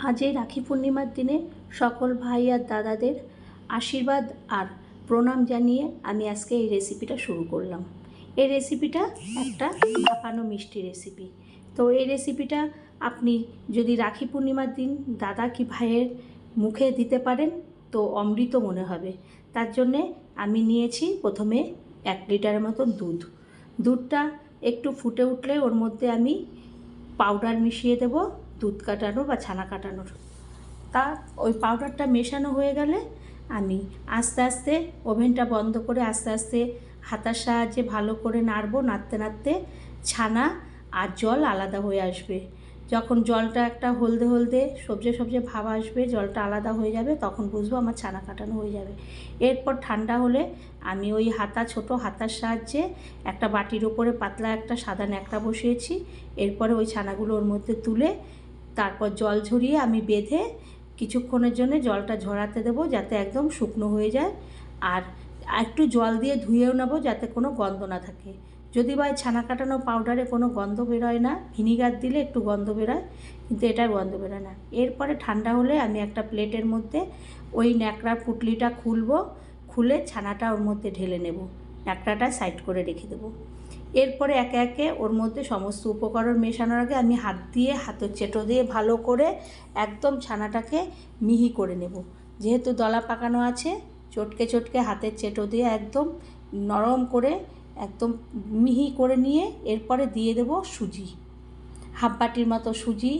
আজ এই রাখি পূর্ণিমার দিনে সকল ভাই আর দাদাদের আশীর্বাদ আর প্রণাম জানিয়ে আমি আজকে এই রেসিপিটা শুরু করলাম। এই রেসিপিটা একটা ভাপানো মিষ্টি রেসিপি। তো এই রেসিপিটা আপনি যদি রাখি পূর্ণিমার দিন দাদা কি ভাইয়ের মুখে দিতে পারেন তো অমৃত মনে হবে। তার জন্যে আমি নিয়েছি প্রথমে 1 লিটারের মতন দুধটা একটু ফুটে উঠলে ওর মধ্যে আমি পাউডার মিশিয়ে দেব, দুধ কাটানো বা ছানা কাটানোর। তা ওই পাউডারটা মেশানো হয়ে গেলে আমি আস্তে আস্তে ওভেনটা বন্ধ করে আস্তে আস্তে হাতার সাহায্যে ভালো করে নাড়বো। নাড়তে নাড়তে ছানা আর জল আলাদা হয়ে আসবে। যখন জলটা একটা হলদে হলদে সবজে সবজে ভাব আসবে, জলটা আলাদা হয়ে যাবে, তখন বুঝবো আমার ছানা কাটানো হয়ে যাবে। এরপর ঠান্ডা হলে আমি ওই ছোটো হাতার সাহায্যে একটা বাটির ওপরে পাতলা একটা সাদা ন্যাকড়া বসিয়েছি। এরপরে ওই ছানাগুলো ওর মধ্যে তুলে তারপর জল ঝরিয়ে আমি বেঁধে কিছুক্ষণের জন্য জলটা ঝরাতে দেবো যাতে একদম শুকনো হয়ে যায়। আর একটু জল দিয়ে ধুয়েও নেবো যাতে কোনো গন্ধ না থাকে। যদি বা ছানা কাটানো পাউডারে কোনো গন্ধ বেরোয় না, ভিনিগার দিলে একটু গন্ধ বেরোয়, কিন্তু এটার গন্ধ বেরোয় না। এরপরে ঠান্ডা হলে আমি একটা প্লেটের মধ্যে ওই ন্যাকড়ার পুঁটলিটা খুলে ছানাটা ওর মধ্যে ঢেলে নেব, ন্যাকড়াটা সাইড করে রেখে দেবো। এরপরে একে একে ওর মধ্যে সমস্ত উপকরণ মেশানোর আগে আমি হাতের চেটো দিয়ে ভালো করে একদম ছানাটাকে মিহি করে নেব। যেহেতু দলা পাকানো আছে, চটকে চটকে হাতের চেটো দিয়ে একদম নরম করে একদম মিহি করে নিয়ে এরপরে দিয়ে দেব সুজি, হাফ বাটির মতো সুজি,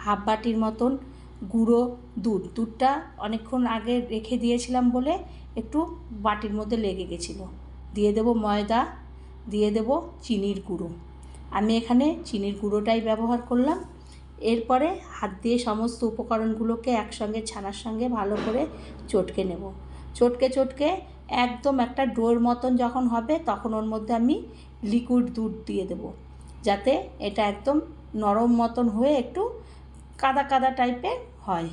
হাফ বাটির মতন গুঁড়ো দুধটা অনেকক্ষণ আগে রেখে দিয়েছিলাম বলে একটু বাটির মধ্যে লেগে গেছিলো। দিয়ে দেব ময়দা, দিয়ে দেব চিনির গুঁড়ো। আমি এখানে চিনির গুঁড়োটাই ব্যবহার করলাম। এরপরে হাত দিয়ে সমস্ত উপকরণগুলোকে একসঙ্গে ছানার সঙ্গে ভালো করে চটকে নেব। চটকে একদম একটা ডোর মতন যখন হবে তখন ওর মধ্যে আমি লিকুইড দুধ দিয়ে দেব, যাতে এটা একদম নরম মতন হয়ে একটু কাদা কাদা টাইপের হয়।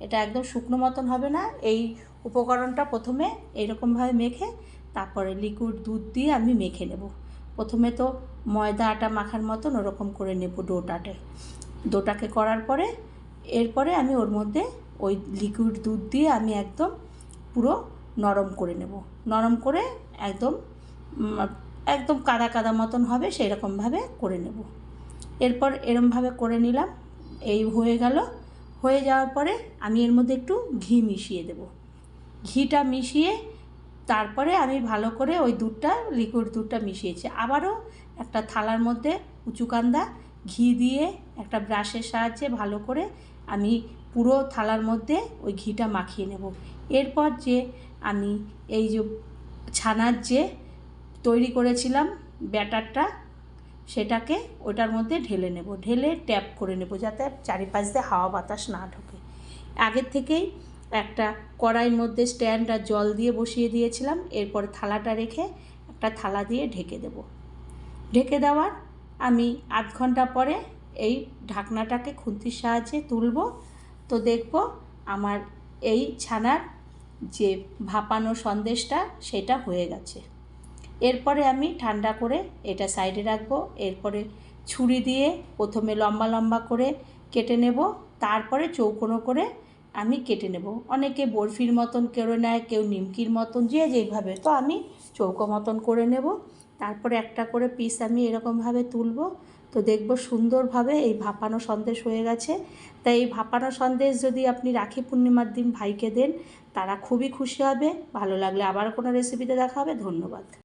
এটা একদম শুকনো মতন হবে না। এই উপকরণটা প্রথমে এইরকমভাবে মেখে তারপরে লিকুইড দুধ দিয়ে আমি মেখে নেব। প্রথমে তো ময়দা আটা মাখার মতন ওরকম করে নেব ডোটাকে করার পরে এরপরে আমি ওর মধ্যে ওই লিকুইড দুধ দিয়ে আমি একদম পুরো নরম করে নেব। নরম করে একদম কাদা কাদা মতন হবে সেই রকমভাবে করে নেব। এরপর এরমভাবে করে নিলাম। এই হয়ে যাওয়ার পরে আমি এর মধ্যে একটু ঘি মিশিয়ে দেব। ঘিটা মিশিয়ে তারপরে আমি ভালো করে ওই লিকুইড দুধটা মিশিয়েছি। আবারও একটা থালার মধ্যে উঁচু কান্দা ঘি দিয়ে একটা ব্রাশের সাহায্যে ভালো করে আমি পুরো থালার মধ্যে ওই ঘিটা মাখিয়ে নেব। এরপর যে আমি এই যে ছানার যে তৈরি করেছিলাম ব্যাটারটা, সেটাকে ওটার মধ্যে ঢেলে নেব। ঢেলে ট্যাপ করে নেব যাতে চারিপাশ দিয়ে হাওয়া বাতাস না ঢোকে। আগের থেকেই একটা কড়াইয়ের মধ্যে স্ট্যান্ড আর জল দিয়ে বসিয়ে দিয়েছিলাম। এরপর থালাটা রেখে একটা থালা দিয়ে ঢেকে দেব। ঢেকে দেওয়ার আমি আধ ঘন্টা পরে এই ঢাকনাটাকে খুন্তির সাহায্যে তুলব। তো দেখব আমার এই ছানার যে ভাপানো সন্দেশটা সেটা হয়ে গেছে। এরপরে আমি ঠান্ডা করে এটা সাইডে রাখবো। এরপরে ছুরি দিয়ে প্রথমে লম্বা লম্বা করে কেটে নেব, তারপরে চৌকোনো করে আমি কেটে নেব। অনেকে বরফির মতন করে নেয়, কেউ নিমকির মতন, যে যেইভাবে, তো আমি চৌকো মতন করে নেব। তারপরে একটা করে পিস আমি এরকমভাবে তুলব। তো দেখব সুন্দরভাবে এই ভাপানো সন্দেশ হয়ে গেছে। তাই এই ভাপানো সন্দেশ যদি আপনি রাখি পূর্ণিমার দিন ভাইকে দেন, তারা খুবই খুশি হবে। ভালো লাগলে আবার কোনো রেসিপিতে দেখা হবে। ধন্যবাদ।